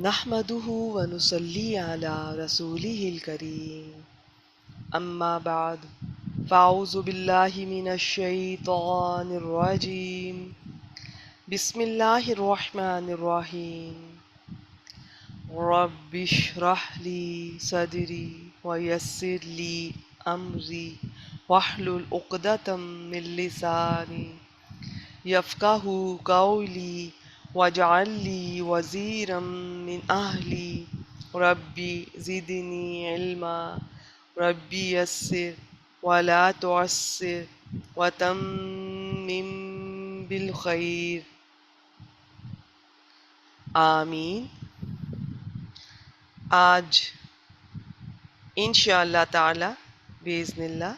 نحمده ونصلي على رسوله الكريم أما بعد فأعوذ بالله من الشيطان الرجيم بسم الله الرحمن الرحيم رب اشرح لي صدري ويسر لي أمري واحلل عقدة من لساني يفقهوا قولي واجعل لي وزيرا من أهلي ربي زدني علما ربي يسر ولا تعسر وتمم بالخير آمین۔ آج انشاءاللہ تعالی بإذن اللہ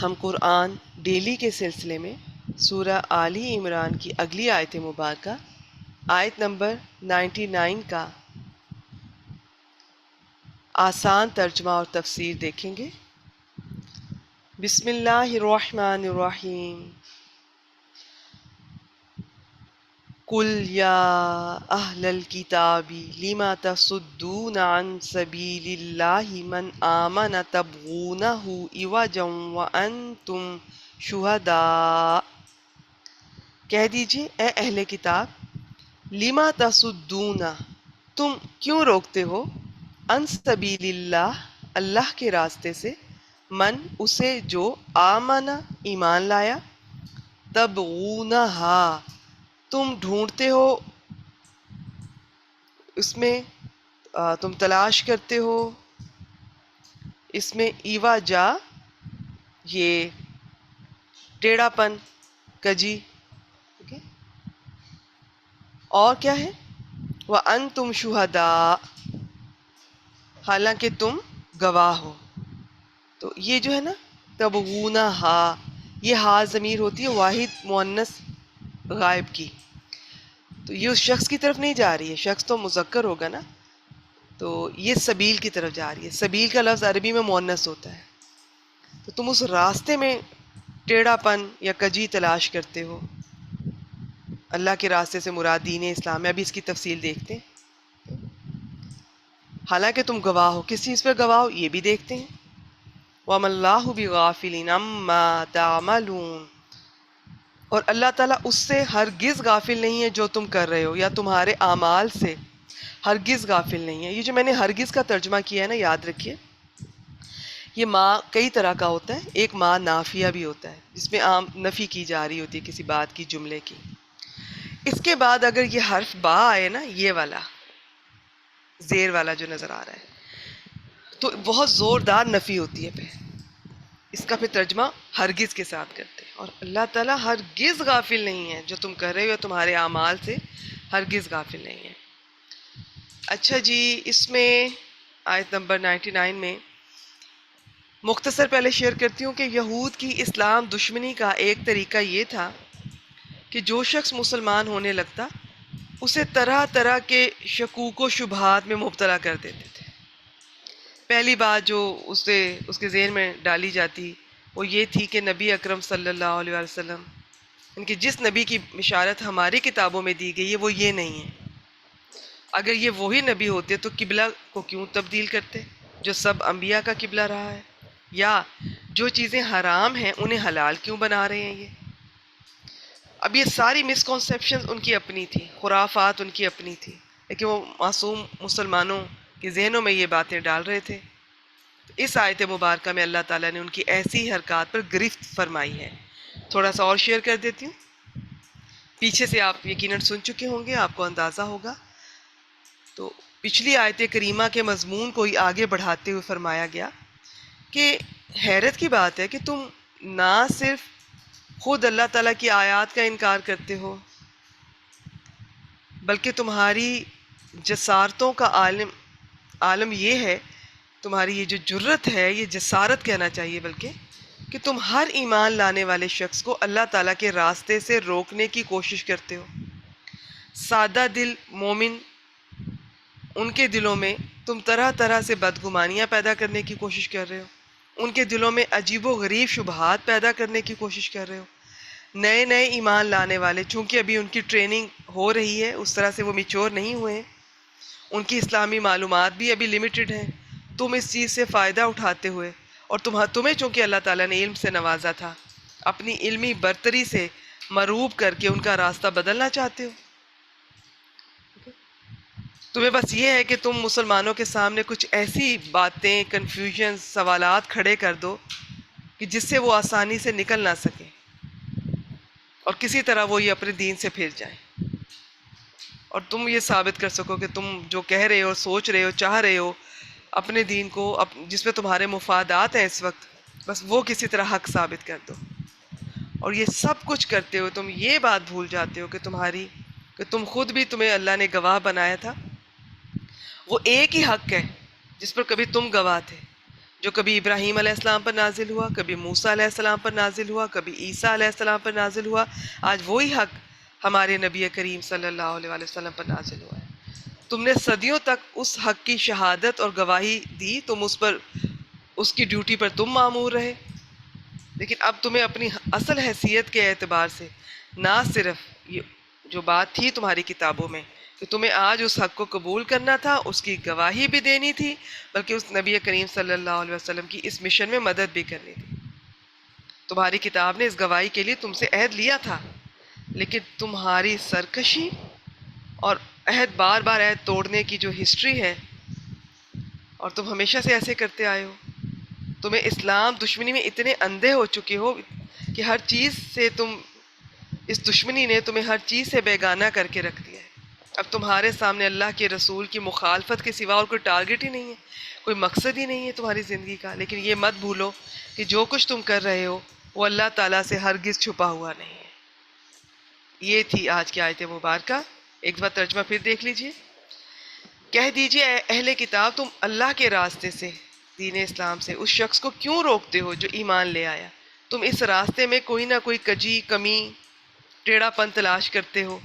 ہم قرآن ڈیلی کے سلسلے میں سورہ آلی عمران کی اگلی آیت مبارکہ آیت نمبر 99 کا آسان ترجمہ اور تفسیر دیکھیں گے۔ بسم اللہ الرحمن الرحیم۔ قل یا اہل الکتاب لم تصدون عن سبیل اللہ من آمن تبغونہ عوجا وانتم شہداء۔ کہہ دیجئے اے اہل کتاب، لم تصدون، تم کیوں روکتے ہو، عن سبیل اللہ، اللہ کے راستے سے، من، اسے جو، آمن، ایمان لایا، تبغونہا، تم ڈھونڈتے ہو اس میں، تم تلاش کرتے ہو اس میں، ایوا جا، یہ ٹیڑھا پن، کجی، ٹھیک ہے؟ اور کیا ہے، وَأَنْتُمْ شُهَدَاء، حالانکہ تم گواہ ہو۔ تو یہ جو ہے نا تبغونہا، یہ ہا ضمیر ہوتی ہے واحد مؤنث غائب کی، تو یہ اس شخص کی طرف نہیں جا رہی ہے، شخص تو مذکر ہوگا نا، تو یہ سبیل کی طرف جا رہی ہے۔ سبیل کا لفظ عربی میں مؤنث ہوتا ہے، تو تم اس راستے میں ٹیڑھا پن یا کجی تلاش کرتے ہو۔ اللہ کے راستے سے مراد دین اسلام ہے، ابھی اس کی تفصیل دیکھتے ہیں۔ حالانکہ تم گواہ ہو، کس چیز پر گواہ ہو یہ بھی دیکھتے ہیں۔ وَمَا اللَّهُ بِغَافِلٍ عَمَّا تَعْمَلُونَ، اور اللہ تعالیٰ اس سے ہرگز غافل نہیں ہے جو تم کر رہے ہو، یا تمہارے اعمال سے ہرگز غافل نہیں ہے۔ یہ جو میں نے ہرگز کا ترجمہ کیا ہے نا، یاد رکھیے، یہ ماں کئی طرح کا ہوتا ہے۔ ایک ماں نافیہ بھی ہوتا ہے، جس میں عام نفی کی جا رہی ہوتی ہے کسی بات کی، جملے کی۔ اس کے بعد اگر یہ حرف با آئے نا، یہ والا زیر والا جو نظر آ رہا ہے، تو بہت زوردار نفی ہوتی ہے پھر۔ اس کا پھر ترجمہ ہرگز کے ساتھ کرتے ہیں، اور اللہ تعالیٰ ہرگز غافل نہیں ہے جو تم کر رہے ہو، تمہارے اعمال سے ہرگز غافل نہیں ہے۔ اچھا جی، اس میں آیت نمبر 99 میں مختصر پہلے شیئر کرتی ہوں کہ یہود کی اسلام دشمنی کا ایک طریقہ یہ تھا کہ جو شخص مسلمان ہونے لگتا اسے طرح طرح کے شکوک و شبہات میں مبتلا کر دیتے تھے۔ پہلی بات جو اس کے ذہن میں ڈالی جاتی وہ یہ تھی کہ نبی اکرم صلی اللہ علیہ وسلم، ان کی جس نبی کی بشارت ہماری کتابوں میں دی گئی ہے وہ یہ نہیں ہے۔ اگر یہ وہی نبی ہوتے تو قبلہ کو کیوں تبدیل کرتے جو سب انبیاء کا قبلہ رہا ہے، یا جو چیزیں حرام ہیں انہیں حلال کیوں بنا رہے ہیں یہ۔ اب یہ ساری مسکنسیپشن ان کی اپنی تھی، خرافات ان کی اپنی تھی، لیکن وہ معصوم مسلمانوں کے ذہنوں میں یہ باتیں ڈال رہے تھے۔ اس آیت مبارکہ میں اللہ تعالیٰ نے ان کی ایسی حرکات پر گرفت فرمائی ہے۔ تھوڑا سا اور شیئر کر دیتی ہوں، پیچھے سے آپ یقیناً سن چکے ہوں گے، آپ کو اندازہ ہوگا۔ تو پچھلی آیت کریمہ کے مضمون کو ہی آگے بڑھاتے ہوئے فرمایا گیا کہ حیرت کی بات ہے کہ تم نہ صرف خود اللہ تعالیٰ کی آیات کا انکار کرتے ہو، بلکہ تمہاری جسارتوں کا عالم یہ ہے، تمہاری یہ جو جرت ہے، یہ جسارت کہنا چاہیے بلکہ، کہ تم ہر ایمان لانے والے شخص کو اللہ تعالیٰ کے راستے سے روکنے کی کوشش کرتے ہو۔ سادہ دل مومن، ان کے دلوں میں تم طرح طرح سے بدگمانیاں پیدا کرنے کی کوشش کر رہے ہو، ان کے دلوں میں عجیب و غریب شبہات پیدا کرنے کی کوشش کر رہے ہو۔ نئے نئے ایمان لانے والے، چونکہ ابھی ان کی ٹریننگ ہو رہی ہے، اس طرح سے وہ میچور نہیں ہوئے ہیں، ان کی اسلامی معلومات بھی ابھی لمیٹڈ ہیں، تم اس چیز سے فائدہ اٹھاتے ہوئے اور تمہیں چونکہ اللہ تعالیٰ نے علم سے نوازا تھا، اپنی علمی برتری سے مروب کر کے ان کا راستہ بدلنا چاہتے ہو۔ تمہیں بس یہ ہے کہ تم مسلمانوں کے سامنے کچھ ایسی باتیں، کنفیوژن، سوالات کھڑے کر دو کہ جس سے وہ آسانی سے نکل نہ سکے اور کسی طرح وہ یہ اپنے دین سے پھر جائیں، اور تم یہ ثابت کر سکو کہ تم جو کہہ رہے ہو، سوچ رہے ہو، چاہ رہے ہو اپنے دین کو، جس میں تمہارے مفادات ہیں اس وقت، بس وہ کسی طرح حق ثابت کر دو۔ اور یہ سب کچھ کرتے ہوئے تم یہ بات بھول جاتے ہو کہ تم خود بھی، تمہیں اللہ نے گواہ بنایا تھا، وہ ایک ہی حق ہے جس پر کبھی تم گواہ تھے، جو کبھی ابراہیم علیہ السلام پر نازل ہوا، کبھی موسیٰ علیہ السلام پر نازل ہوا، کبھی عیسیٰ علیہ السلام پر نازل ہوا، آج وہی حق ہمارے نبی کریم صلی اللہ علیہ وآلہ وسلم پر نازل ہوا ہے۔ تم نے صدیوں تک اس حق کی شہادت اور گواہی دی، تم اس کی ڈیوٹی پر تم مامور رہے، لیکن اب تمہیں اپنی اصل حیثیت کے اعتبار سے نہ صرف یہ جو بات تھی تمہاری کتابوں میں کہ تمہیں آج اس حق کو قبول کرنا تھا، اس کی گواہی بھی دینی تھی، بلکہ اس نبی کریم صلی اللہ علیہ وسلم کی اس مشن میں مدد بھی کرنی تھی۔ تمہاری کتاب نے اس گواہی کے لیے تم سے عہد لیا تھا، لیکن تمہاری سرکشی اور بار بار عہد توڑنے کی جو ہسٹری ہے، اور تم ہمیشہ سے ایسے کرتے آئے ہو، تمہیں اسلام دشمنی میں اتنے اندھے ہو چکے ہو کہ ہر چیز سے اس دشمنی نے تمہیں ہر چیز سے بیگانہ کر کے رکھ دیا ہے۔ اب تمہارے سامنے اللہ کے رسول کی مخالفت کے سوا اور کوئی ٹارگٹ ہی نہیں ہے، کوئی مقصد ہی نہیں ہے تمہاری زندگی کا۔ لیکن یہ مت بھولو کہ جو کچھ تم کر رہے ہو وہ اللہ تعالیٰ سے ہرگز چھپا ہوا نہیں ہے۔ یہ تھی آج کی آیت مبارکہ۔ ایک بار ترجمہ پھر دیکھ لیجئے۔ کہہ دیجئے اے اہل کتاب، تم اللہ کے راستے سے، دین اسلام سے، اس شخص کو کیوں روکتے ہو جو ایمان لے آیا؟ تم اس راستے میں کوئی نہ کوئی کجی، کمی، ٹیڑھا پن تلاش کرتے ہو،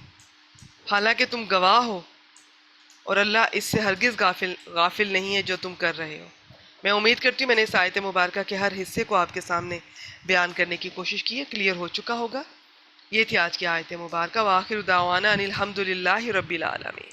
حالانکہ تم گواہ ہو اور اللہ اس سے ہرگز غافل نہیں ہے جو تم کر رہے ہو۔ میں امید کرتی ہوں میں نے اس آیت مبارکہ کے ہر حصے کو آپ کے سامنے بیان کرنے کی کوشش کی ہے، کلیئر ہو چکا ہوگا۔ یہ تھی آج کی آیت مبارکہ۔ وآخر دعوانا ان الحمد للہ رب العالمین۔